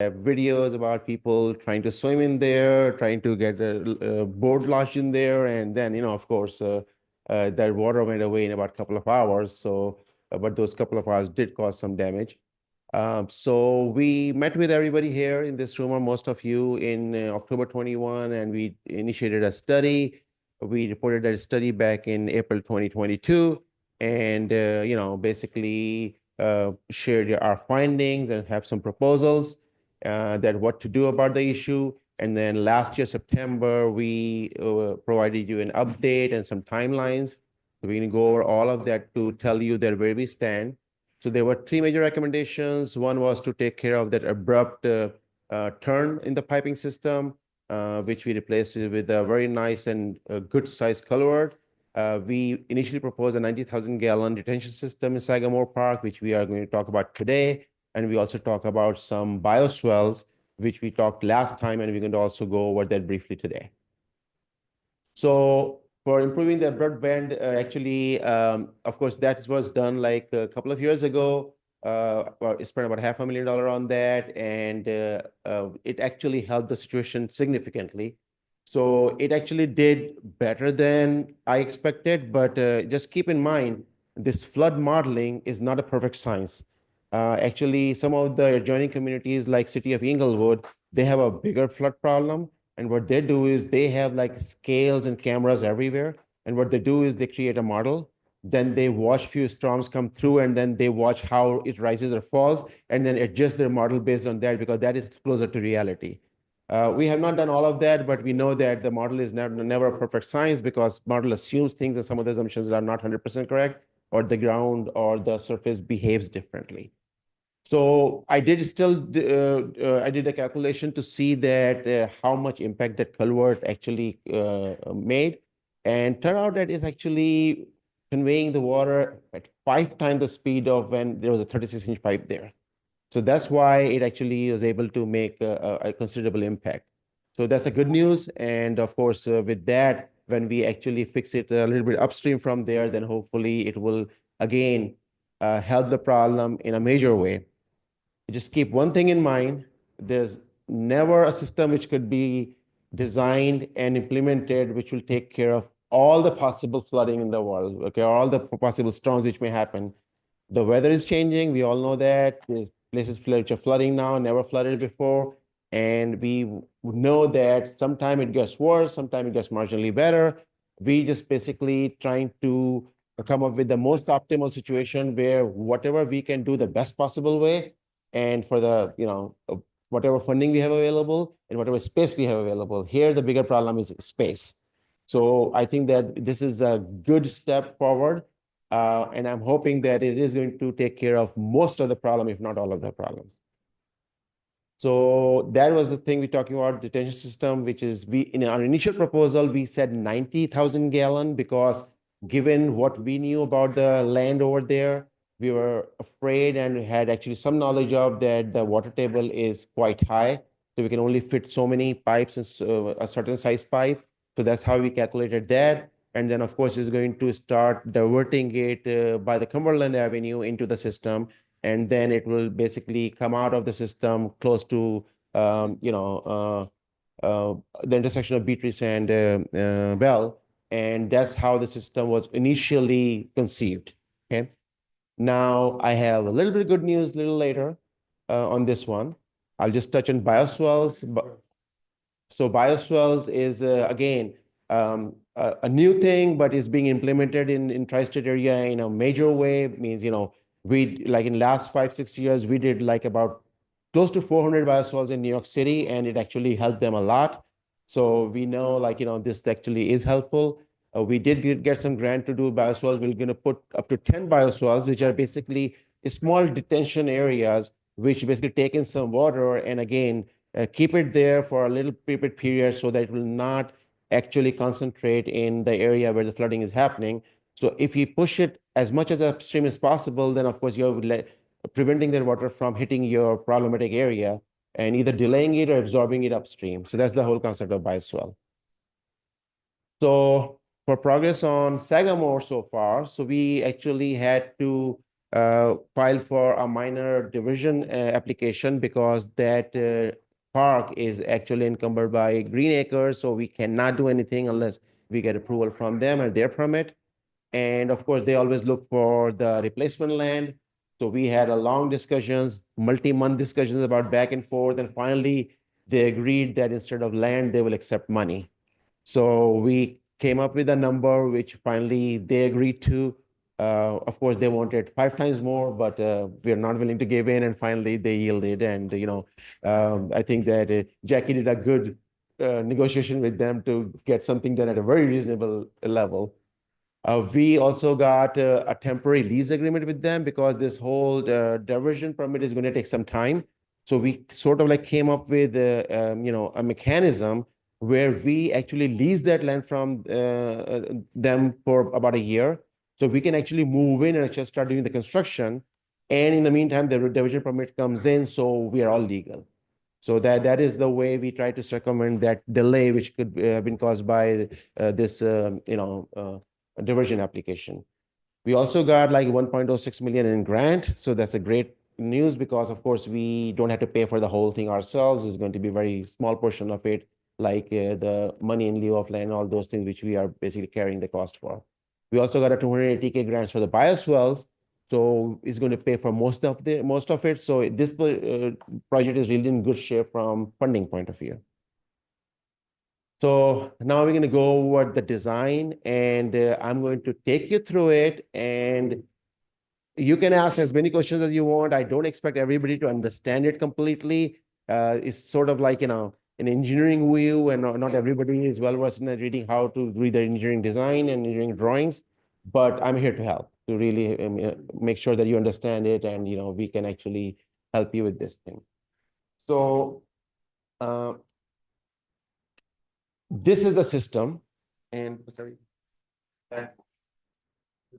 have videos about people trying to swim in there, trying to get a board lodged in there, and then of course, that water went away in about a couple of hours. So, but those couple of hours did cause some damage. So we met with everybody here in this room, or most of you, in October 21, and we initiated a study. We reported that study back in April 2022, and basically shared our findings and have some proposals that what to do about the issue. And then last year, September, we provided you an update and some timelines. So we're going to go over all of that to tell you that where we stand. So there were three major recommendations. One was to take care of that abrupt turn in the piping system, which we replaced with a very nice and good sized culvert. We initially proposed a 90,000-gallon detention system in Sagamore Park, which we are going to talk about today. And we also talk about some bioswales, which we talked last time, and we're going to also go over that briefly today. So for improving the broadband, actually, of course, that was done like a couple of years ago. Spent about $500,000 on that, and it actually helped the situation significantly. So it actually did better than I expected, but just keep in mind, this flood modeling is not a perfect science. Actually, some of the adjoining communities like City of Inglewood, they have a bigger flood problem. And what they do is they have like scales and cameras everywhere. And what they do is they create a model. Then they watch few storms come through, and then they watch how it rises or falls, and then adjust their model based on that, because that is closer to reality. We have not done all of that, but we know that the model is never a perfect science, because model assumes things and some of the assumptions are not 100% correct, or the ground or the surface behaves differently. So I did I did a calculation to see that how much impact that culvert actually made, and turned out that it's actually conveying the water at 5 times the speed of when there was a 36-inch pipe there. So that's why it actually was able to make a considerable impact. So that's a good news. And of course, with that, when we actually fix it a little bit upstream from there, then hopefully it will again help the problem in a major way. Just keep one thing in mind. There's never a system which could be designed and implemented which will take care of all the possible flooding in the world, okay, all the possible storms which may happen. The weather is changing. We all know that. There's places which are flooding now, never flooded before. And we know that sometime it gets worse, sometime it gets marginally better. We just basically trying to come up with the most optimal situation where whatever we can do the best possible way, and for the, whatever funding we have available and whatever space we have available. Here, the bigger problem is space. So I think that this is a good step forward. And I'm hoping that it is going to take care of most of the problem, if not all of the problems. So that was the thing we're talking about, detention system, which is in our initial proposal, we said 90,000 gallon, because given what we knew about the land over there, we were afraid and had actually some knowledge of that the water table is quite high. So we can only fit so many pipes in a certain size pipe. So that's how we calculated that. And then, of course, is going to start diverting it by the Cumberland Avenue into the system, and then it will basically come out of the system close to the intersection of Beatrice and Bell, and that's how the system was initially conceived. Okay. Now I have a little bit of good news a little later on this one. I'll just touch on bioswales. So bioswales is again a new thing, but is being implemented in tri-state area in a major way. It means, we like in last 5-6 years, we did like about close to 400 bioswales in New York City, and it actually helped them a lot. So we know, like, this actually is helpful. We did get some grant to do bioswales. We're going to put up to 10 bioswales, which are basically small detention areas, which basically take in some water and again keep it there for a little period so that it will not actually concentrate in the area where the flooding is happening. So if you push it as much as upstream as possible, then of course you're preventing that water from hitting your problematic area and either delaying it or absorbing it upstream. So that's the whole concept of bioswale. So for progress on Sagamore so far, so we actually had to filed for a minor division application because that park is actually encumbered by Green Acres, so we cannot do anything unless we get approval from them and their permit. And of course, they always look for the replacement land. So we had a long discussions, multi-month discussions about back and forth, and finally they agreed that instead of land, they will accept money. So we came up with a number which finally they agreed to. Of course, they wanted 5 times more, but we are not willing to give in. And finally, they yielded. And I think that Jackie did a good negotiation with them to get something done at a very reasonable level. We also got a temporary lease agreement with them because this whole diversion permit is going to take some time. So we sort of like came up with a mechanism where we actually lease that land from them for about a year. So we can actually move in and just start doing the construction. And in the meantime, the diversion permit comes in, so we are all legal. So that is the way we try to circumvent that delay, which could have been caused by this diversion application. We also got like 1.06 million in grant. So that's a great news because of course we don't have to pay for the whole thing ourselves. It's going to be a very small portion of it, like the money in lieu of land, all those things which we are basically carrying the cost for. We also got a 280K grants for the bioswales. So it's going to pay for most of it. So this project is really in good shape from funding point of view. So now we're going to go over the design, and I'm going to take you through it, and you can ask as many questions as you want. I don't expect everybody to understand it completely. It's sort of like, an engineering view, and not everybody is well versed in reading how to read the engineering design and engineering drawings, but I'm here to help to really make sure that you understand it, and we can actually help you with this thing. So uh, this is the system, and sorry,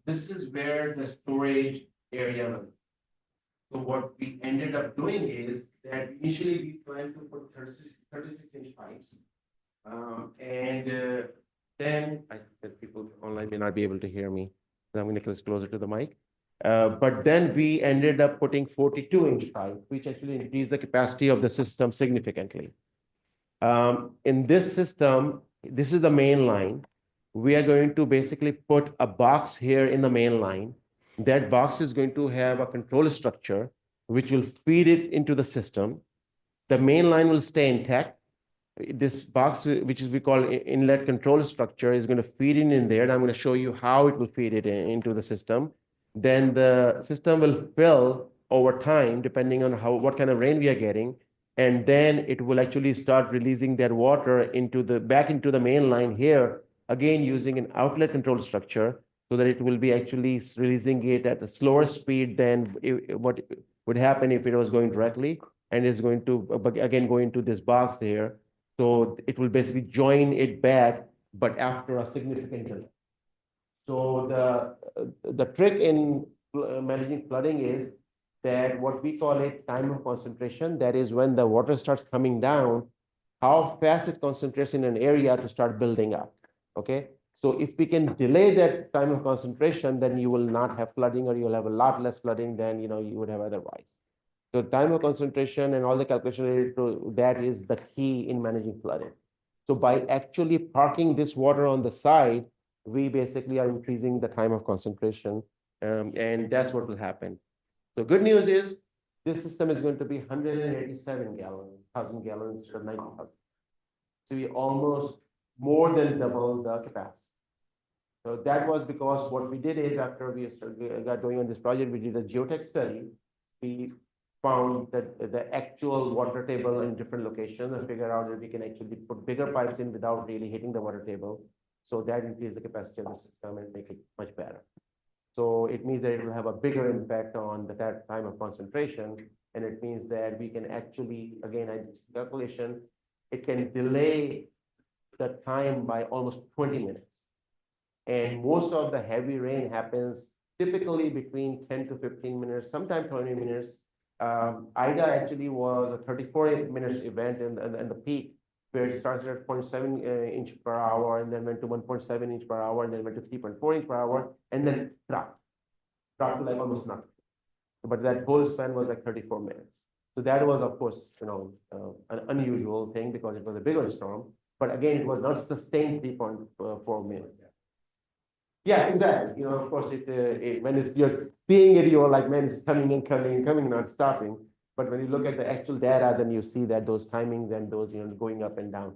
this is where the storage area was. So what we ended up doing is that initially we planned to put 36-inch pipes. And then I think that people online may not be able to hear me. So I'm going to get closer to the mic. But then we ended up putting 42-inch pipe, which actually increased the capacity of the system significantly. In this system, this is the main line. We are going to basically put a box here in the main line. That box is going to have a control structure, which will feed it into the system. The main line will stay intact. This box, which is we call inlet control structure, is going to feed in there. And I'm going to show you how it will feed it into the system. Then the system will fill over time, depending on what kind of rain we are getting. And then it will actually start releasing that water back into the main line here, again using an outlet control structure, so that it will be actually releasing it at a slower speed than what would happen if it was going directly. And it's going to again go into this box here. So it will basically join it back, but after a significant delay. So the trick in managing flooding is that what we call it time of concentration. That is when the water starts coming down, how fast it concentrates in an area to start building up. Okay. So if we can delay that time of concentration, then you will not have flooding, or you'll have a lot less flooding than you would have otherwise. So time of concentration and all the calculation related to that is the key in managing flooding. So by actually parking this water on the side, we basically are increasing the time of concentration, and that's what will happen. So good news is this system is going to be 187 thousand gallons or 90,000. So we almost more than double the capacity. So that was because what we did is, after we got going on this project, we did a geotech study. We found that the actual water table in different locations, and figure out that we can actually put bigger pipes in without really hitting the water table. So that increases the capacity of the system and make it much better. So it means that it will have a bigger impact on the time of concentration. And it means that we can actually, again, I did calculation, it can delay the time by almost 20 minutes. And most of the heavy rain happens typically between 10 to 15 minutes, sometimes 20 minutes. Ida actually was a 34 minutes event, and the peak, where it started at 0.7 inch per hour, and then went to 1.7 inch per hour, and then went to 3.4 inch per hour, and then dropped to like almost nothing. but that whole span was like 34 minutes. So that was, of course, an unusual thing because it was a bigger storm. But again, it was not sustained 3.4 minutes. Yeah, exactly. Of course, when you're seeing it, you're like, man, it's coming and coming and coming, not stopping. But when you look at the actual data, then you see that those timings and those, going up and down.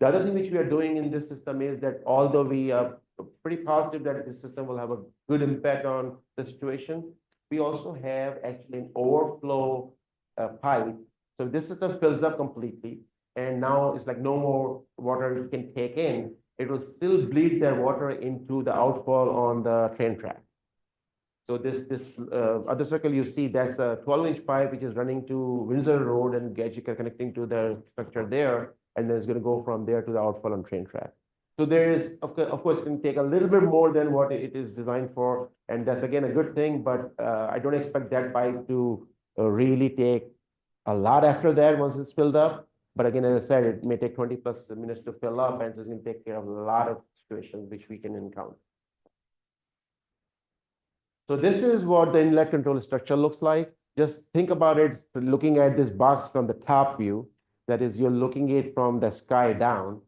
The other thing which we are doing in this system is that although we are pretty positive that this system will have a good impact on the situation, we also have actually an overflow pipe. So this system fills up completely, and now it's like no more water you can take in. It will still bleed that water into the outfall on the train track. So this other circle you see, that's a 12-inch pipe which is running to Windsor Road and connecting to the structure there, and then it's going to go from there to the outfall on train track. So there is, of course, it can take a little bit more than what it is designed for, and that's again a good thing. But I don't expect that pipe to really take a lot after that once it's filled up. But again, as I said, it may take 20 plus minutes to fill up, and so it's going to take care of a lot of situations which we can encounter. So this is what the inlet control structure looks like. Just think about it, looking at this box from the top view. That is, you're looking at it from the sky down.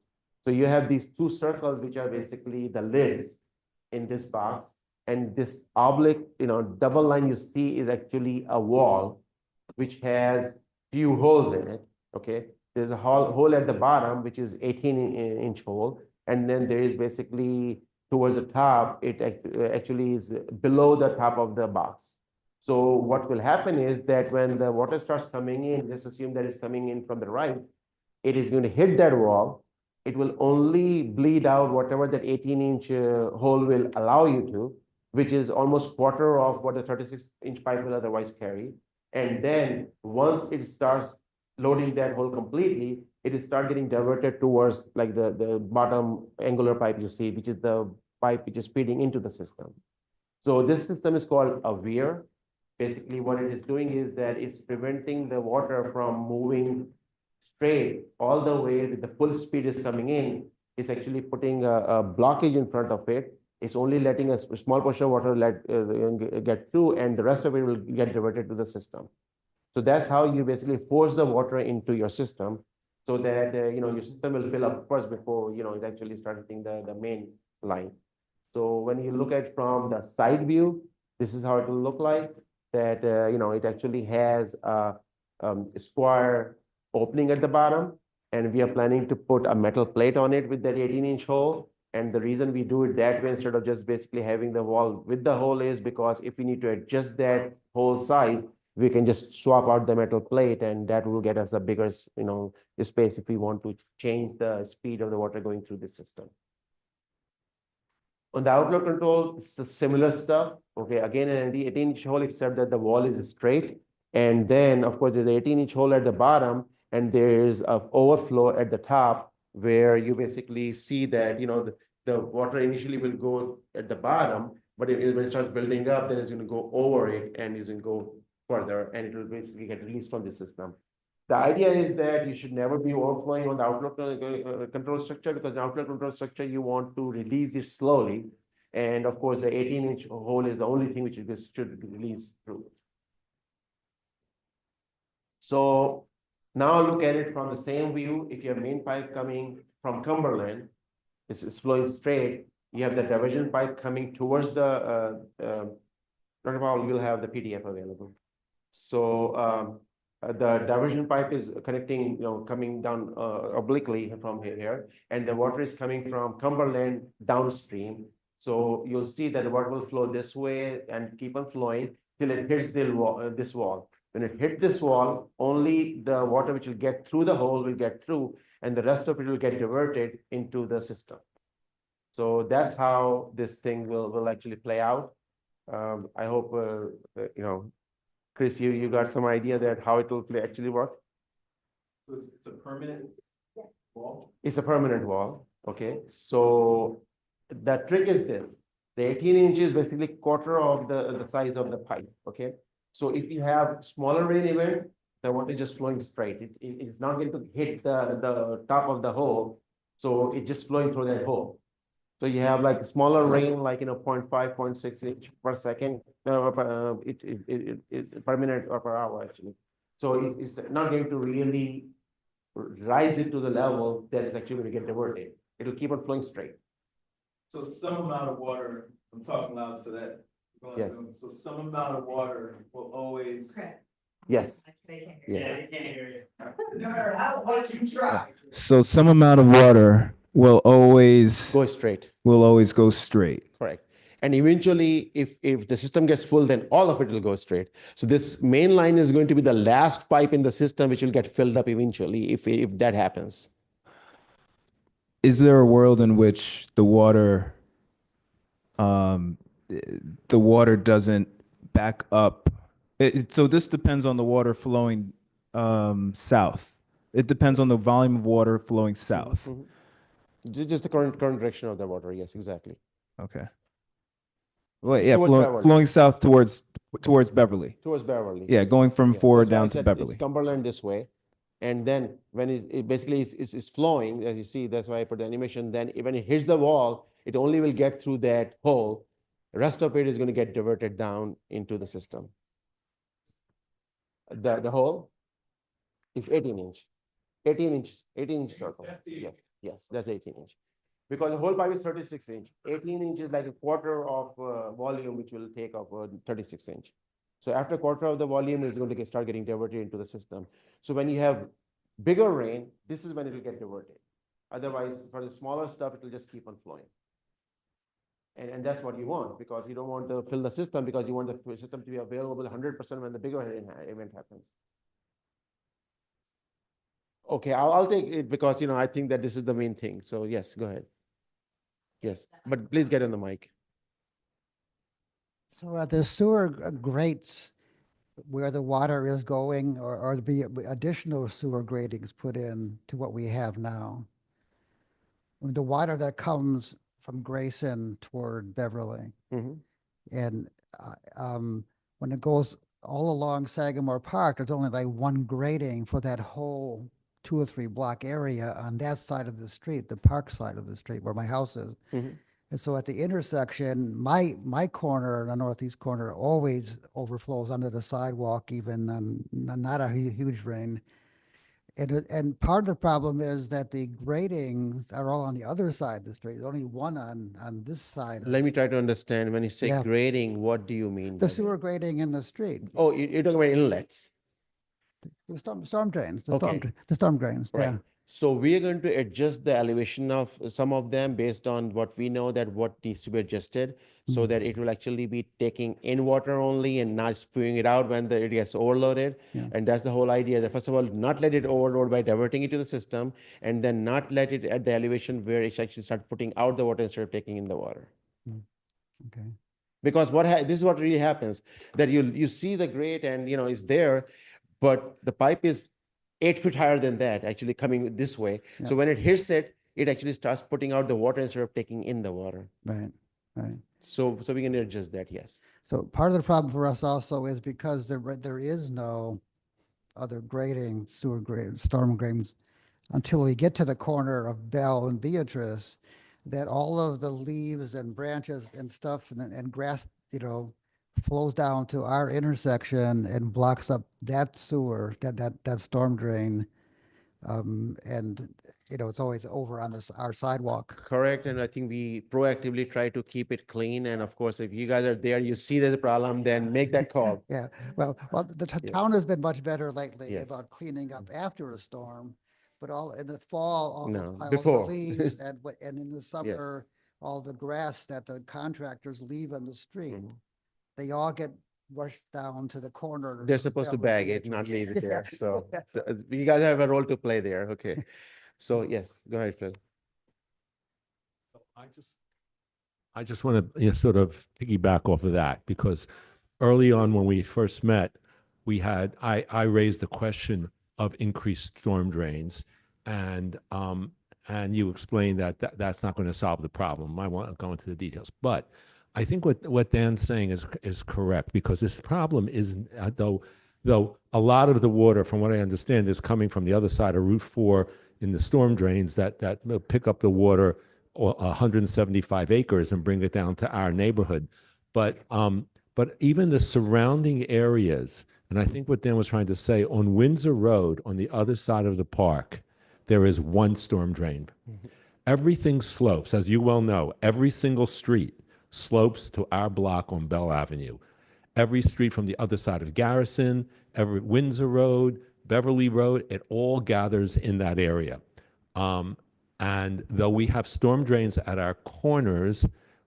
So you have these two circles, which are basically the lids in this box. And this oblique, double line you see is actually a wall, which has few holes in it. Okay. There's a hole at the bottom, which is 18-inch hole. And then there is basically towards the top, it actually is below the top of the box. So what will happen is that when the water starts coming in, let's assume that it's coming in from the right, it is going to hit that wall. It will only bleed out whatever that 18-inch hole will allow you to, which is almost quarter of what the 36-inch pipe will otherwise carry. And then once it starts loading that hole completely, it is start getting diverted towards like the bottom angular pipe you see, which is the pipe which is feeding into the system. So this system is called a weir. Basically, what it is doing is that it's preventing the water from moving straight all the way with the full speed is coming in. It's actually putting a blockage in front of it. It's only letting a small portion of water get through, and the rest of it will get diverted to the system. So that's how you basically force the water into your system, so that your system will fill up first before it actually starts hitting the main line. So when you look at from the side view, this is how it will look like. That it actually has a square opening at the bottom, and we are planning to put a metal plate on it with that 18-inch hole. And the reason we do it that way instead of just basically having the wall with the hole is because if we need to adjust that hole size, we can just swap out the metal plate, and that will get us a bigger space if we want to change the speed of the water going through the system. On the outlet control, it's a similar stuff. Okay, again, an 18-inch hole, except that the wall is straight. And then, of course, there's an 18-inch hole at the bottom, and there's an overflow at the top where you basically see that, the water initially will go at the bottom, but when it starts building up, then it's going to go over it and it's going to go further, and it will basically get released from the system. The idea is that you should never be overflowing on the outlet control structure, because the outlet control structure, you want to release it slowly. And of course, the 18-inch hole is the only thing which should be released through. So now look at it from the same view. If you have main pipe coming from Cumberland, it's flowing straight. You have the diversion pipe coming towards the, Dr. Powell, you'll have the PDF available. So the diversion pipe is connecting, coming down obliquely from here, and the water is coming from Cumberland downstream. So you'll see that the water will flow this way and keep on flowing till it hits this wall. When it hits this wall, only the water which will get through the hole will get through, and the rest of it will get diverted into the system. So that's how this thing will actually play out. I hope, Chris, you got some idea that how it will actually work? So it's a permanent wall? It's a permanent wall, okay? So the trick is this. The 18 inches is basically quarter of the size of the pipe, okay? So if you have smaller rain event, the water is just flowing straight. It's not going to hit the top of the hole, so it's just flowing through that hole. So you have like smaller rain, like, 0.5, 0.6 inch per second, per minute or per hour, actually. So it's not going to really rise it to the level that it's actually going to get diverted. It'll keep on flowing straight. So some amount of water, I'm talking loud so that. Yes. So some amount of water will always. Yes. Yeah. Yeah. So some amount of water will always Go straight. go straight. Correct. And eventually, if the system gets full, then all of it will go straight. So this main line is going to be the last pipe in the system, which will get filled up eventually, if that happens. Is there a world in which the water doesn't back up? So this depends on the water flowing south. It depends on the volume of water flowing south. Just the current direction of the water. Yes, exactly. Okay. Well, yeah, Towards Beverly. flowing south towards Beverly. Towards Beverly. Yeah, going from Yeah, 4 that's why I down to said Beverly. It's Cumberland this way. And then when it basically is flowing, as you see, that's why I put the animation, then when it hits the wall, it only will get through that hole. The rest of it is going to get diverted down into the system. The hole is 18 inch. 18 inch circle. Yes, yes, that's 18 inch. Because the whole pipe is 36 inch. 18 inch is like a quarter of volume, which will take up 36 inch. So after a quarter of the volume is going to start getting diverted into the system. So when you have bigger rain, this is when it will get diverted. Otherwise, for the smaller stuff, it will just keep on flowing. And that's what you want, because you don't want to fill the system, because you want the system to be available 100% when the bigger event happens. Okay, I'll take it because, I think that this is the main thing. So yes, go ahead. Yes, but please get on the mic. So the sewer grates where the water is going, or be additional sewer gratings put in to what we have now? The water that comes from Grayson toward Beverly, and when it goes all along Sagamore Park, there's only like one grating for that whole 2 or 3 block area on that side of the street, the park side of the street where my house is. And so at the intersection, my corner, the northeast corner, always overflows under the sidewalk, even on not a huge rain. And part of the problem is that the gratings are all on the other side of the street. There's only one on this side. Let me try to understand. When you say Yeah. grading, what do you mean? The by sewer that? grating in the street. Oh, you're talking about inlets. The storm drains, Okay. the storm drains, Right. yeah. So we are going to adjust the elevation of some of them based on what we know that what needs to be adjusted, so that it will actually be taking in water only and not spewing it out when it gets overloaded. Yeah. And that's the whole idea, that first of all, not let it overload by diverting it to the system, and then not let it at the elevation where it actually start putting out the water instead of taking in the water. Okay. Because this is what really happens, that you see the grate and it's there, but the pipe is 8 feet higher than that, actually coming this way. So when it hits it, it actually starts putting out the water instead of taking in the water. Right, right. So we can adjust that, yes. So part of the problem for us also is because there is no other grading, sewer grade, storm gratings, until we get to the corner of Bell and Beatrice, that all of the leaves and branches and stuff and grass, flows down to our intersection and blocks up that sewer, that storm drain. And it's always over on our sidewalk. Correct, and I think we proactively try to keep it clean. And of course, if you guys are there, you see there's a problem, then make that call. Yeah, well, the Yeah. town has been much better lately Yes. about cleaning up after a storm, but all in the fall, all No, those piles before. of leaves, and in the summer, all the grass that the contractors leave on the street, they all get rushed down to the corner. They're of supposed to Bell and bag it, not Beatrice. leave it there. So, Yeah. you guys have a role to play there. Okay. So yes, go ahead, Phil. I just want to sort of piggyback off of that, because early on when we first met, I raised the question of increased storm drains, and you explained that that's not going to solve the problem. I won't go into the details, but I think what Dan's saying is correct, because this problem is though a lot of the water, from what I understand, is coming from the other side of Route 4 in the storm drains that pick up the water 175 acres and bring it down to our neighborhood. But even the surrounding areas, and I think what Dan was trying to say, on Windsor Road, on the other side of the park, there is one storm drain. Everything slopes, as you well know, every single street slopes to our block on Bell Avenue. Every street from the other side of Garrison, every Windsor Road, Beverly Road, it all gathers in that area. And though we have storm drains at our corners,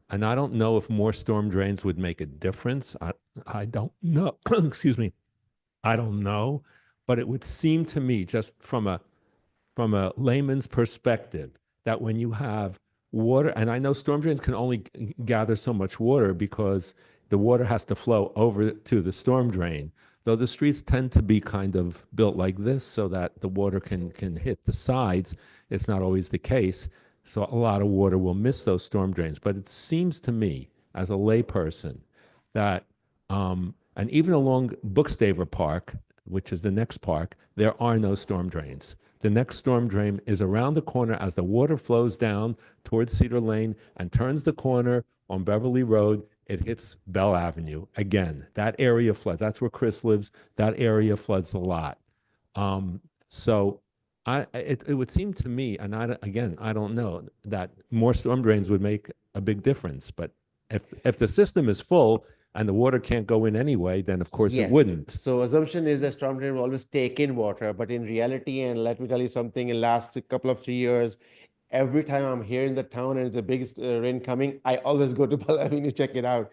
and I don't know if more storm drains would make a difference. I don't know. Excuse me. I don't know. But it would seem to me, just from a layman's perspective, that when you have water, and I know storm drains can only gather so much water because the water has to flow over to the storm drain, though the streets tend to be kind of built like this so that the water can hit the sides. It's not always the case. So a lot of water will miss those storm drains. But it seems to me, as a layperson, that, and even along Bookstaver Park, which is the next park, there are no storm drains. The next storm drain is around the corner as the water flows down towards Cedar Lane and turns the corner on Beverly Road. It hits Bell Avenue. Again, that area floods. That's where Chris lives. That area floods a lot. So it would seem to me, and I don't know, that more storm drains would make a big difference. But if the system is full and the water can't go in anyway, then of course it Yes. wouldn't. So assumption is that storm drain will always take in water, but in reality, and let me tell you something, in last couple of 3 years, every time I'm here in the town and it's the biggest rain coming, I always go to Bell Avenue to check it out.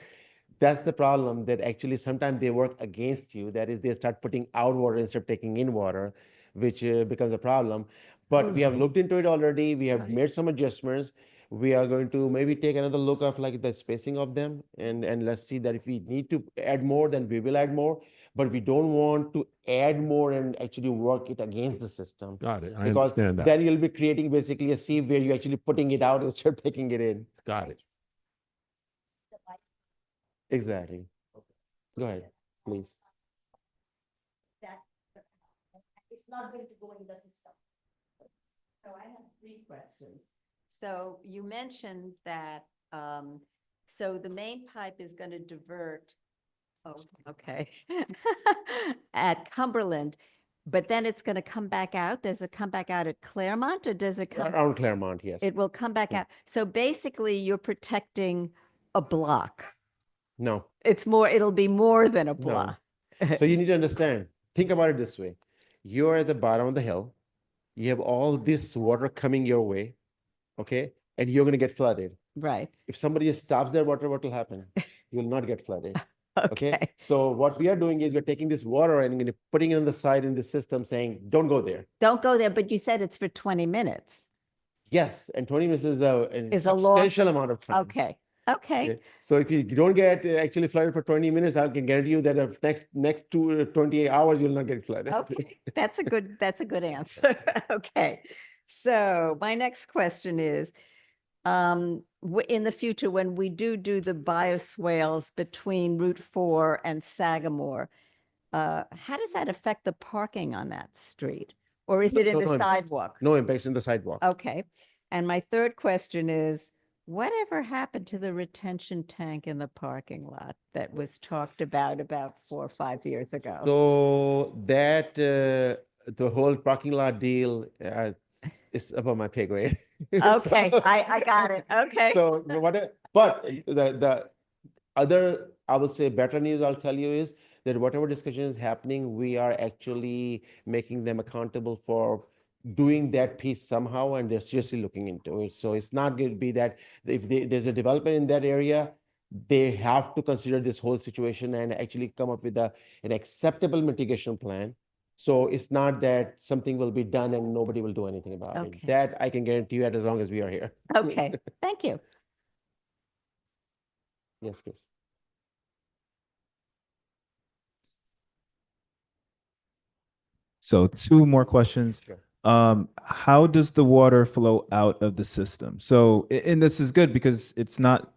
That's the problem, that actually sometimes they work against you. That is, they start putting out water instead of taking in water, which becomes a problem. But we have looked into it already. We have made some adjustments. We are going to maybe take another look of like the spacing of them, and let's see that if we need to add more, then we will add more. But we don't want to add more and actually work it against the system. Got it. I Because understand that. then you'll be creating basically a sieve where you're actually putting it out instead of taking it in. Got it. Exactly. Go ahead, please. That it's not going to go in the system. So I have 3 questions. So you mentioned that, so the main pipe is going to divert, oh, okay, at Cumberland, but then it's going to come back out. Does it come back out at Claremont or does it come? Around Claremont, yes. It will come back Yeah. out. So basically you're protecting a block. No. It'll be more than a No. block. So you need to understand, think about it this way. You're at the bottom of the hill. You have all this water coming your way, okay? And you're going to get flooded. Right, If somebody just stops their water, what will happen? You will not get flooded, okay? okay, So what we are doing is we're taking this water and putting it on the side in the system saying, don't go there. don't go there, but you said it's for 20 minutes. Yes, and 20 minutes is a Is a long substantial amount of time. Okay, okay, Okay. So if you don't get actually flooded for 20 minutes, I can guarantee you that the next 28 hours, you'll not get flooded. okay. That's a good answer. Okay. So my next question is, in the future, when we do the bioswales between Route 4 and Sagamore, how does that affect the parking on that street? Or is it in No, the no. sidewalk? No impacts in the sidewalk. Okay. And my third question is, whatever happened to the retention tank in the parking lot that was talked about 4 or 5 years ago? So that the whole parking lot deal is above my pay grade. Okay, So- I got it. Okay. So but the other, I would say, better news I'll tell you is that whatever discussion is happening, we are actually making them accountable for doing that piece somehow, and they're seriously looking into it. So it's not going to be that if there's a development in that area, they have to consider this whole situation and actually come up with an acceptable mitigation plan. So it's not that something will be done and nobody will do anything about it. Okay. That I can guarantee you, as long as we are here. Okay, thank you. Yes, Chris. So 2 more questions. Sure. How does the water flow out of the system? So, and this is good because it's not,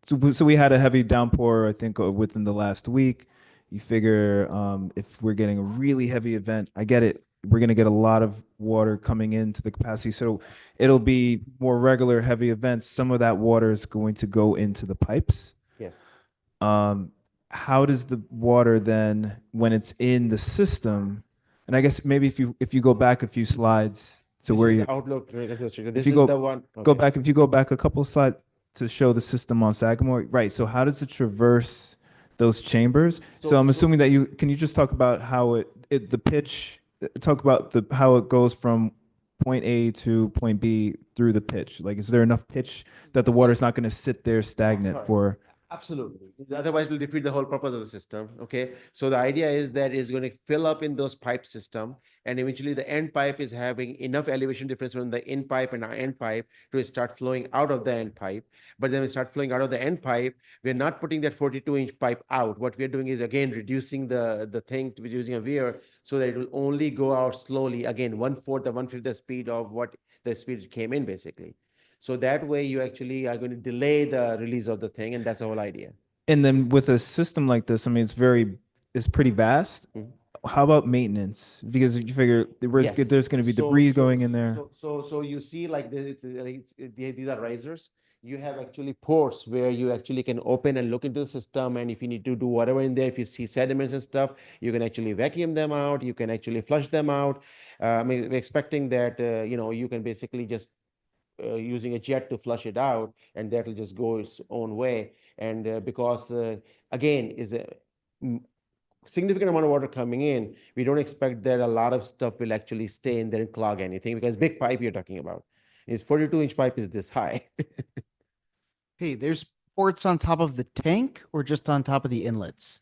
so we had a heavy downpour, I think, within the last week. You figure if we're getting a really heavy event, I get it, we're going to get a lot of water coming into the capacity. So it'll be more regular heavy events. Some of that water is going to go into the pipes. Yes. How does the water then, when it's in the system, and I guess maybe if you go back a few slides to This where is you the outlook. This if is you go the one. go Okay. back if you go back a couple of slides to show the system on Sagamore, right? So how does it traverse those chambers? So I'm assuming that can you just talk about how the pitch, talk about the how it goes from point A to point B through the pitch. Like, is there enough pitch that the water's not going to sit there stagnant Correct. for? Absolutely. Otherwise, it will defeat the whole purpose of the system. Okay. So the idea is that it's going to fill up in those pipe system, and eventually the end pipe is having enough elevation difference from the in pipe and our end pipe to start flowing out of the end pipe. But then we start flowing out of the end pipe. We're not putting that 42-inch pipe out. What we're doing is again reducing the thing to be using a weir so that it will only go out slowly. Again, 1/4 or 1/5 the speed of what the speed it came in, basically. So that way you actually are going to delay the release of the thing, and that's the whole idea. And then with a system like this, I mean, it's pretty vast. Mhm. How about maintenance? Because you figure Yes. there's going to be So- debris so- going in there. So you see like this, these are risers. You have actually ports where you actually can open and look into the system. And if you need to do whatever in there, if you see sediments and stuff, you can actually vacuum them out. You can actually flush them out. I mean, we're expecting that, you can basically just using a jet to flush it out, and that will just go its own way. And because again, is a significant amount of water coming in, we don't expect that a lot of stuff will actually stay in there and clog anything, because big pipe you're talking about is 42-inch pipe is this high. Hey, there's ports on top of the tank or just on top of the inlets?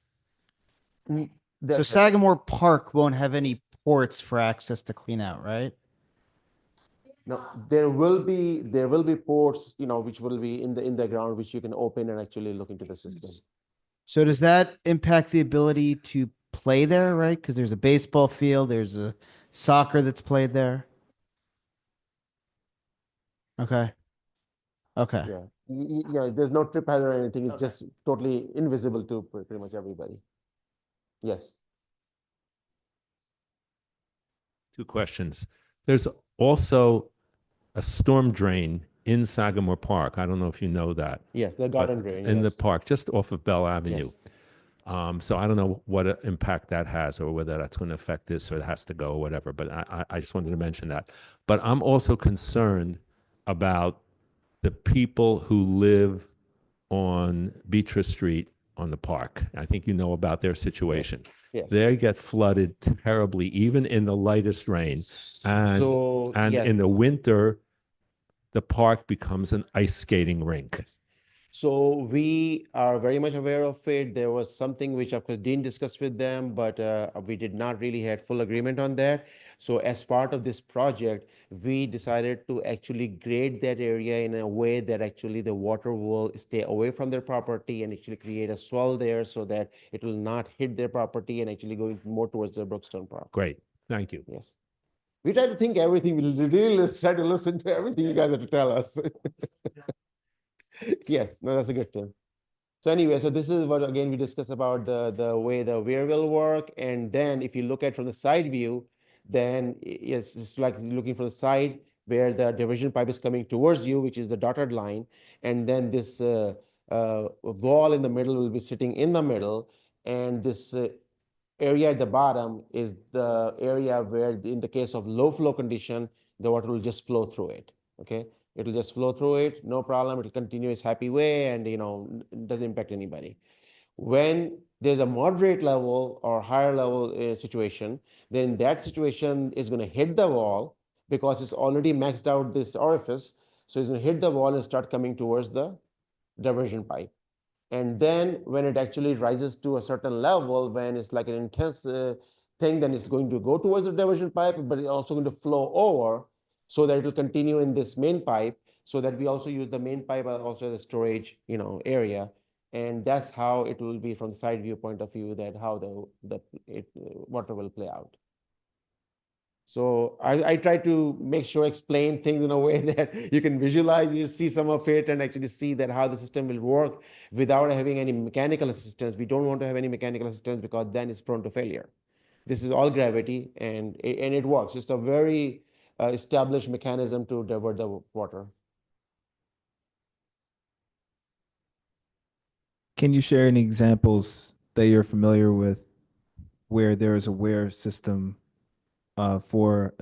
So That's- Sagamore Park won't have any ports for access to clean out, right? No, there will be ports, which will be in the ground, which you can open and actually look into the system. So does that impact the ability to play there, right? Because there's a baseball field, there's a soccer that's played there. Okay. Okay. Yeah, yeah. There's no trip hazard or anything. It's just totally invisible to pretty much everybody. Yes. Two questions. There's also a storm drain in Sagamore Park. I don't know if you know that. Yes, the but garden drain. in the yes. park, just off of Bell Avenue. Yes. So I don't know what impact that has, or whether that's going to affect this or it has to go or whatever, but I just wanted to mention that. But I'm also concerned about the people who live on Beatrice Street on the park. I think you know about their situation. Yes. They get flooded terribly, even in the lightest rain. And, So, and yes. in the winter, the park becomes an ice skating rink. So we are very much aware of it. There was something which, of course, Dean discussed with them, but we did not really had full agreement on that. So as part of this project, we decided to actually grade that area in a way that actually the water will stay away from their property and actually create a swell there so that it will not hit their property and actually going more towards the Brookstone Park. Great. Thank you. Yes. We try to think everything. We really try to listen to everything you guys have to tell us. Yes, no, that's a good thing. So anyway, so this is what, again, we discussed about the way the weir will work. And then if you look at from the side view, then yes, it's like looking from the side where the diversion pipe is coming towards you, which is the dotted line. And then this wall in the middle will be sitting in the middle. And this area at the bottom is the area where, in the case of low flow condition, the water will just flow through it. Okay. It'll just flow through it, no problem. It'll continue its happy way, and it doesn't impact anybody. When there's a moderate level or higher level situation, then that situation is going to hit the wall because it's already maxed out this orifice. So it's going to hit the wall and start coming towards the diversion pipe. And then when it actually rises to a certain level, when it's like an intense thing, then it's going to go towards the diversion pipe, but it's also going to flow over so that it will continue in this main pipe, so that we also use the main pipe also as a storage, area. And that's how it will be from the side view point of view, that how the water will play out. So I try to make sure explain things in a way that you can visualize, you see some of it, and actually see that how the system will work without having any mechanical assistance. We don't want to have any mechanical assistance because then it's prone to failure. This is all gravity, and it works. It's a very established mechanism to divert the water. Can you share any examples that you're familiar with where there is a wear system for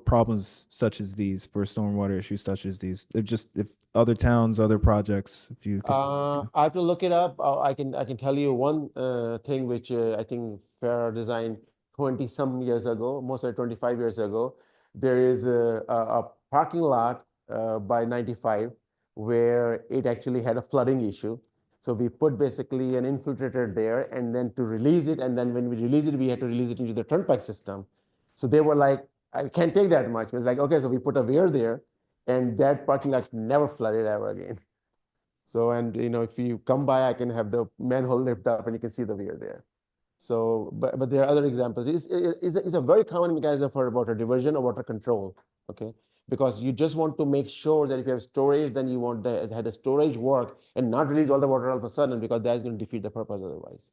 problems such as these, for stormwater issues such as these? They're just if other towns, other projects, if you could. I have to look it up. I can tell you one thing which I think Farah designed 20 some years ago, most like 25 years ago. There is a parking lot by 95 where it actually had a flooding issue. So we put basically an infiltrator there, and then to release it, and then when we release it, we had to release it into the turnpike system. So they were like, I can't take that much. It was like, okay, so we put a weir there, and that parking lot never flooded ever again. So, and if you come by, I can have the manhole lift up and you can see the weir there. So, but there are other examples. It's a very common mechanism for water diversion or water control, okay? Because you just want to make sure that if you have storage, then you want to have the storage work and not release all the water all of a sudden, because that's going to defeat the purpose otherwise.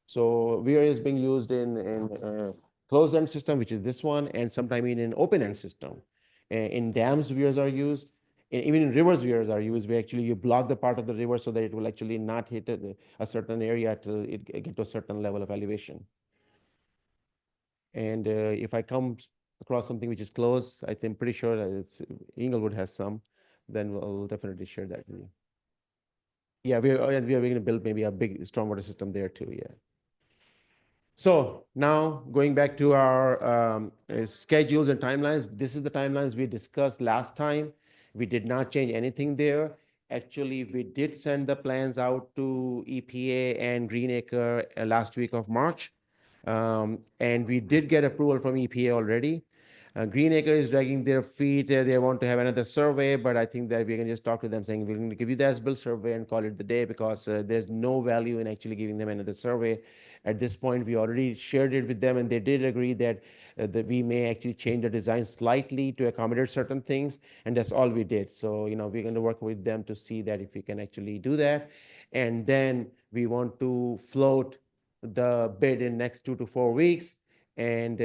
So weir is being used in closed-end system, which is this one, and sometime in an open-end system. In dams, weirs are used. Even in rivers, weirs are used, where actually you block the part of the river so that it will actually not hit a certain area till it get to a certain level of elevation. And if I come across something which is close, I'm pretty sure that Inglewood has some, then we'll definitely share that with you. Yeah, we are going to build maybe a big stormwater system there too, yeah. So now going back to our schedules and timelines, this is the timelines we discussed last time. We did not change anything there. Actually, we did send the plans out to EPA and Greenacre last week of March. And we did get approval from EPA already. Greenacre is dragging their feet. They want to have another survey, but I think that we can just talk to them saying we're going to give you the as-built survey and call it the day, because there's no value in actually giving them another survey. At this point, we already shared it with them, and they did agree that we may actually change the design slightly to accommodate certain things, and that's all we did. So, we're going to work with them to see that if we can actually do that. And then we want to float the bid in next 2 to 4 weeks, and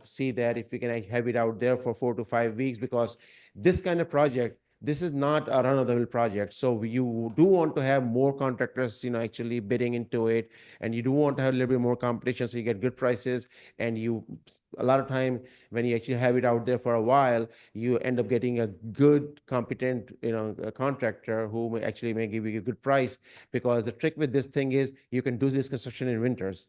see that if we can have it out there for 4 to 5 weeks, because this kind of project, this is not a run-of-the-mill project. So you do want to have more contractors, actually bidding into it, and you do want to have a little bit more competition so you get good prices. And a lot of time when you actually have it out there for a while, you end up getting a good, competent, a contractor who may give you a good price, because the trick with this thing is you can do this construction in winters.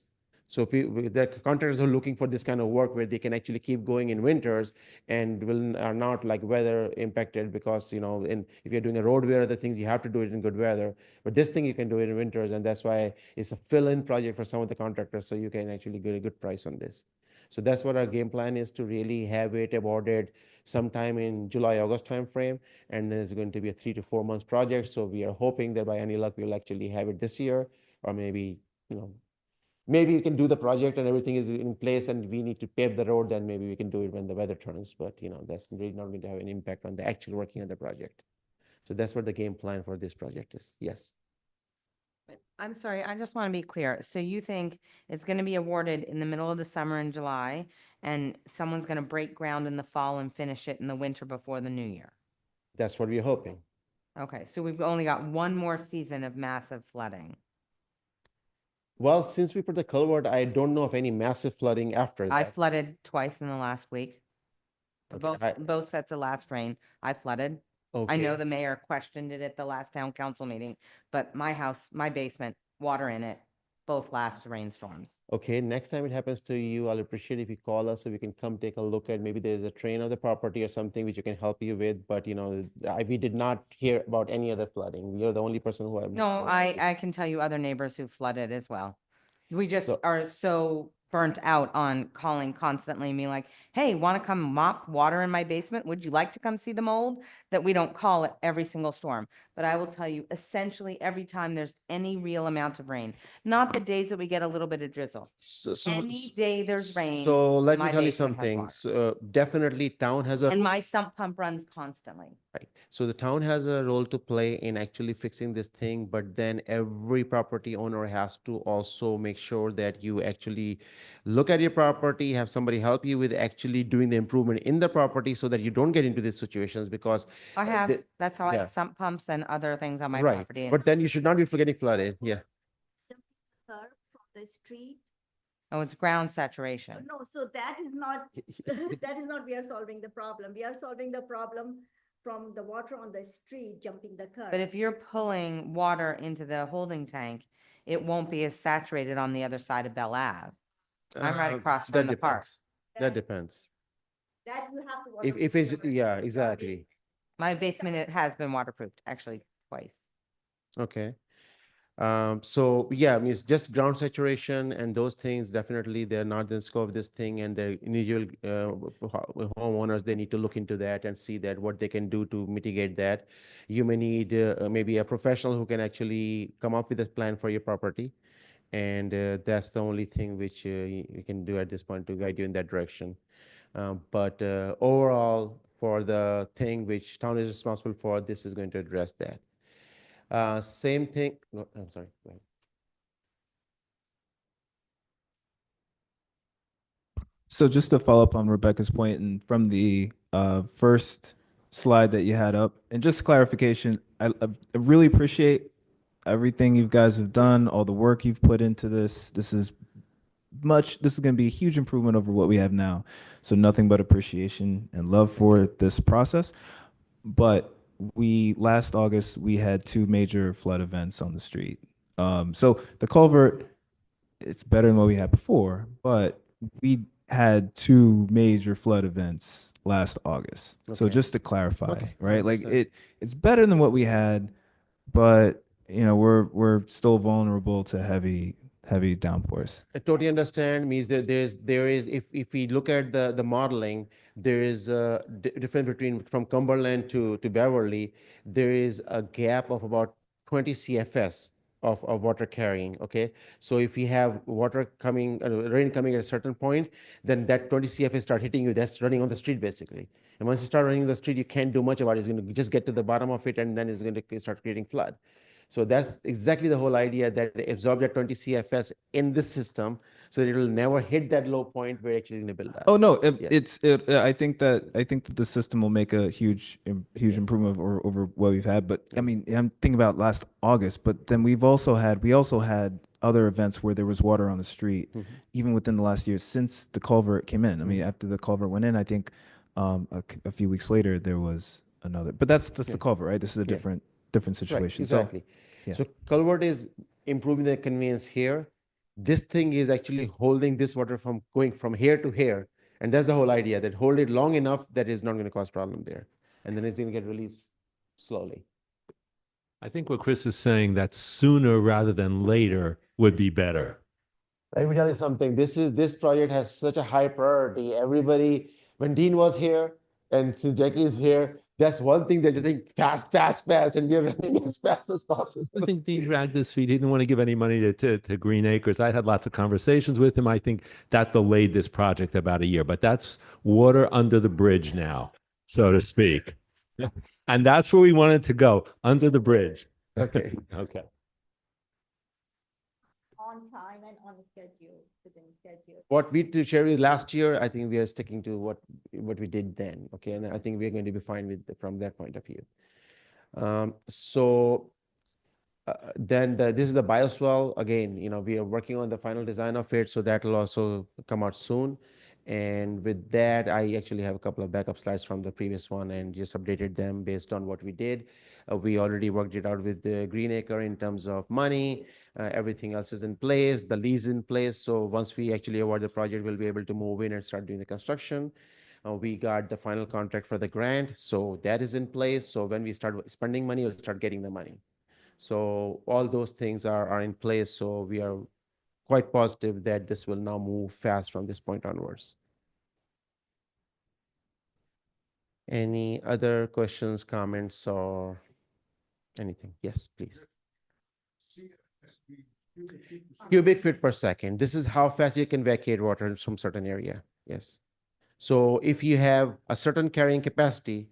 So the contractors are looking for this kind of work where they can actually keep going in winters and are not like weather impacted, because if you're doing a road wear, other things, you have to do it in good weather. But this thing you can do it in winters, and that's why it's a fill-in project for some of the contractors, so you can actually get a good price on this. So that's what our game plan is, to really have it awarded sometime in July, August timeframe, and then it's going to be a 3 to 4 months project. So we are hoping that by any luck we'll actually have it this year, or maybe maybe we can do the project and everything is in place and we need to pave the road, then maybe we can do it when the weather turns. But that's really not going to have an impact on the actual working of the project. So that's what the game plan for this project is. Yes. I'm sorry, I just want to be clear. So you think it's going to be awarded in the middle of the summer in July, and someone's going to break ground in the fall and finish it in the winter before the new year? That's what we're hoping. Okay, so we've only got one more season of massive flooding. Well, since we put the culvert, I don't know of any massive flooding after I that. flooded twice in the last week. For Okay, both sets of last rain, I flooded. I know the mayor questioned it at the last town council meeting, but my house, my basement, water in it, both last rainstorms. Okay, next time it happens to you, I'll appreciate if you call us so we can come take a look at, maybe there's a train of the property or something which you can help you with. But we did not hear about any other flooding. You're the only person who have. No, I can tell you other neighbors who flooded as well. We just So- are so burnt out on calling constantly and being like, hey, want to come mop water in my basement? Would you like to come see the mold? That we don't call it every single storm. But I will tell you, essentially every time there's any real amount of rain, not the days that we get a little bit of drizzle. Any day there's rain, So let me my tell you basement has something. water. So definitely town has a And my sump pump runs constantly. right. So the town has a role to play in actually fixing this thing, but then every property owner has to also make sure that you actually look at your property, have somebody help you with actually doing the improvement in the property so that you don't get into these situations because I have, the- that's how I yeah. have sump pumps and other things on my right. property. But then you should not be getting flooded. Yeah. Curb from the street. Oh, it's ground saturation. No, so that is not, that is not, we are solving the problem. We are solving the problem from the water on the street jumping the curb. But if you're pulling water into the holding tank, it won't be as saturated on the other side of Bell Ave. I'm right across That from the park. depends. That depends. That you have to. If it's, yeah, exactly. My basement, it has been waterproofed, actually, twice. Okay. So yeah, I mean, it's just ground saturation and those things, definitely they're not the scope of this thing, and the individual homeowners, they need to look into that and see that what they can do to mitigate that. You may need maybe a professional who can actually come up with a plan for your property. And that's the only thing which you can do at this point to guide you in that direction. But overall, for the thing which town is responsible for, this is going to address that. Same thing, no, I'm sorry, go ahead. So just to follow up on Rebecca's point, and from the first slide that you had up, and just clarification, I really appreciate everything you guys have done, all the work you've put into this. This is going to be a huge improvement over what we have now. So nothing but appreciation and love for this process. But last August, we had two major flood events on the street. So the culvert, it's better than what we had before, but we had two major flood events last August. So Okay. just to clarify, Okay, I right? Like understand. it's better than what we had, but we're still vulnerable to heavy downpours. I totally understand. Means that there is if we look at the modeling, there is a difference between from Cumberland to Beverly. There is a gap of about 20 CFS of water carrying. Okay, so if you have water coming, rain coming at a certain point, then that 20 CFS start hitting you. That's running on the street basically. And once you start running on the street, you can't do much about it. It's going to just get to the bottom of it, and then it's going to start creating flood. So that's exactly the whole idea, that it absorb that 20 CFS in this system so that it will never hit that low point where actually going to build up. Oh no, Yes. I think that the system will make a huge improvement over what we've had. But I mean, I'm thinking about last August, but then we also had other events where there was water on the street, even within the last year since the culvert came in. I mean, after the culvert went in, I think a few weeks later there was another. But that's the culvert, right? This is a different Right, situation. exactly. yeah. So culvert is improving the conveyance here. This thing is actually holding this water from going from here to here. And that's the whole idea, that hold it long enough that it's not going to cause problem there. And then it's going to get released slowly. I think what Chris is saying, that sooner rather than later would be better. Let me tell you something. This project has such a high priority. Everybody, when Dean was here and since Jackie is here, that's one thing that you think fast, fast, fast, and we're running as fast as possible. I think Dean dragged his feet. He didn't want to give any money to Green Acres. I had lots of conversations with him. I think that delayed this project about a year, but that's water under the bridge now, so to speak. And that's where we wanted to go, under the bridge. Okay. Okay. On time and on schedule, within schedule. What we to share with last year, I think we are sticking to what we did then. Okay, and I think we're going to be fine with from that point of view. Then this is the bioswale. Again, we are working on the final design of it, so that will also come out soon. And with that, I actually have a couple of backup slides from the previous one and just updated them based on what we did. We already worked it out with the Greenacre in terms of money. Everything else is in place, the lease in place. So once we actually award the project, we'll be able to move in and start doing the construction. We got the final contract for the grant, so that is in place. So when we start spending money, we'll start getting the money. So all those things are in place. So we are quite positive that this will now move fast from this point onwards. Any other questions, comments, or anything? Yes, please. Cubic feet per second. This is how fast you can vacate water from certain area. Yes. So if you have a certain carrying capacity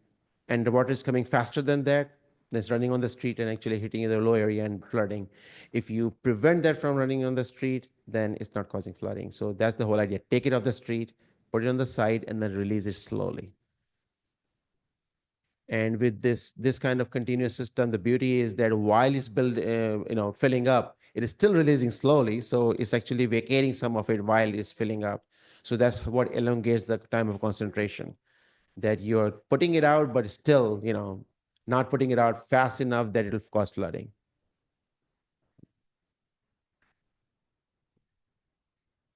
and the water is coming faster than that, then it's running on the street and actually hitting the low area and flooding. If you prevent that from running on the street, then it's not causing flooding. So that's the whole idea. Take it off the street, put it on the side, and then release it slowly. And with this kind of continuous system, the beauty is that while it's filling up, it is still releasing slowly. So it's actually vacating some of it while it's filling up. So that's what elongates the time of concentration. That you're putting it out, but still, not putting it out fast enough that it'll cause flooding.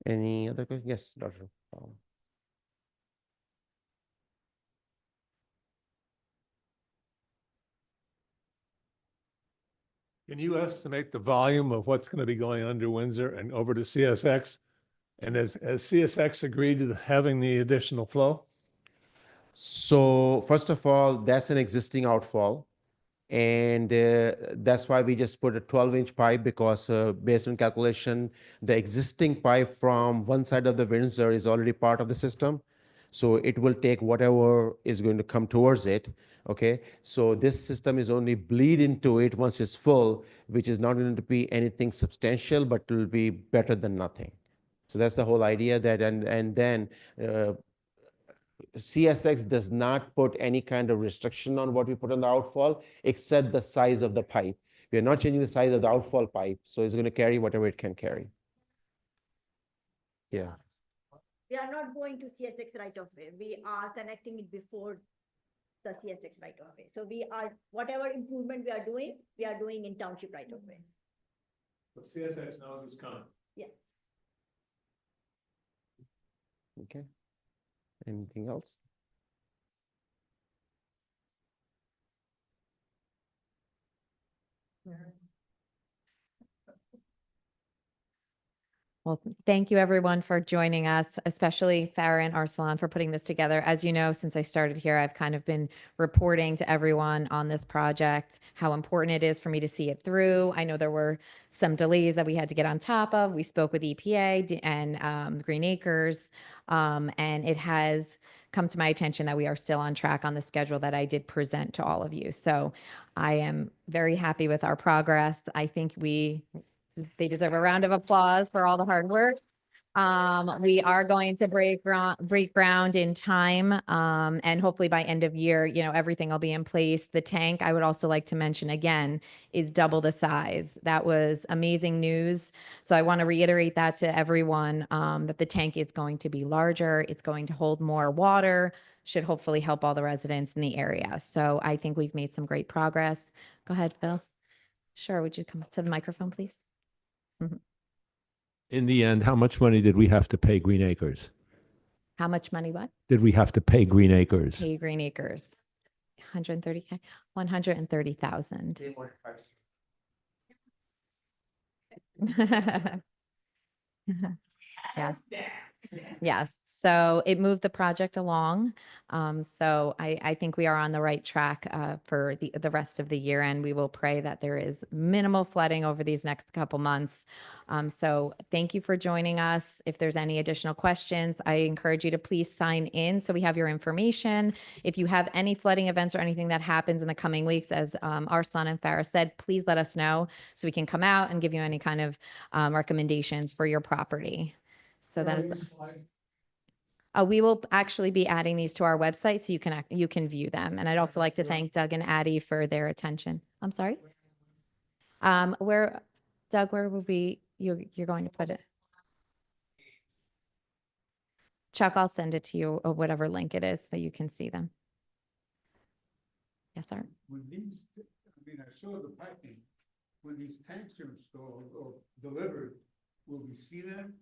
Any other questions? Yes, Dr. Paul. Can you estimate the volume of what's going to be going under Windsor and over to CSX? And has CSX agreed to having the additional flow? So first of all, that's an existing outfall. And that's why we just put a 12-inch pipe, because based on calculation, the existing pipe from one side of the Windsor is already part of the system. So it will take whatever is going to come towards it. Okay. So this system is only bleed into it once it's full, which is not going to be anything substantial, but it will be better than nothing. So that's the whole idea, that and then CSX does not put any kind of restriction on what we put on the outfall, except the size of the pipe. We are not changing the size of the outfall pipe, so it's going to carry whatever it can carry. Yeah. We are not going to CSX right of way. We are connecting it before the CSX right of way. So we are, whatever improvement we are doing in township right of way. But CSX knows it's coming. Yeah. Okay. Anything else? Well, thank you everyone for joining us, especially Farah and Arsalan for putting this together. As you know, since I started here, I've kind of been reporting to everyone on this project, how important it is for me to see it through. I know there were some delays that we had to get on top of. We spoke with EPA and Green Acres, and it has come to my attention that we are still on track on the schedule that I did present to all of you. So I am very happy with our progress. I think they deserve a round of applause for all the hard work. We are going to break ground in time, and hopefully by end of year, everything will be in place. The tank, I would also like to mention again, is double the size. That was amazing news. So I want to reiterate that to everyone, that the tank is going to be larger. It's going to hold more water, should hopefully help all the residents in the area. So I think we've made some great progress. Go ahead, Phil. Sure. Would you come to the microphone, please? In the end, how much money did we have to pay Green Acres? How much money? What? Did we have to pay Green Acres? Pay Green Acres. 130K, 130,000. Yes. Yes. So it moved the project along. So I think we are on the right track for the rest of the year, and we will pray that there is minimal flooding over these next couple months. So thank you for joining us. If there's any additional questions, I encourage you to please sign in so we have your information. If you have any flooding events or anything that happens in the coming weeks, as Arslan and Farah said, please let us know so we can come out and give you any kind of recommendations for your property. So that is. We will actually be adding these to our website so you can view them. And I'd also like to thank Doug and Addie for their attention. I'm sorry. Doug, where will you're going to put it? Chuck, I'll send it to you, or whatever link it is, so you can see them. Yes, sir. When these, I saw the piping, when these tanks are installed or delivered, will we see them?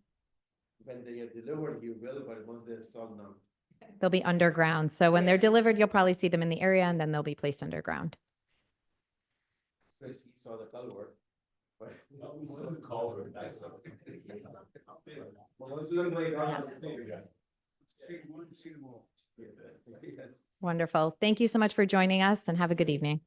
When they are delivered, you will, but once they're installed, no. They'll be underground. So when they're delivered, you'll probably see them in the area, and then they'll be placed underground. Chris, you saw the culvert. But We saw the culvert. See them all. yes. Wonderful. Thank you so much for joining us and have a good evening.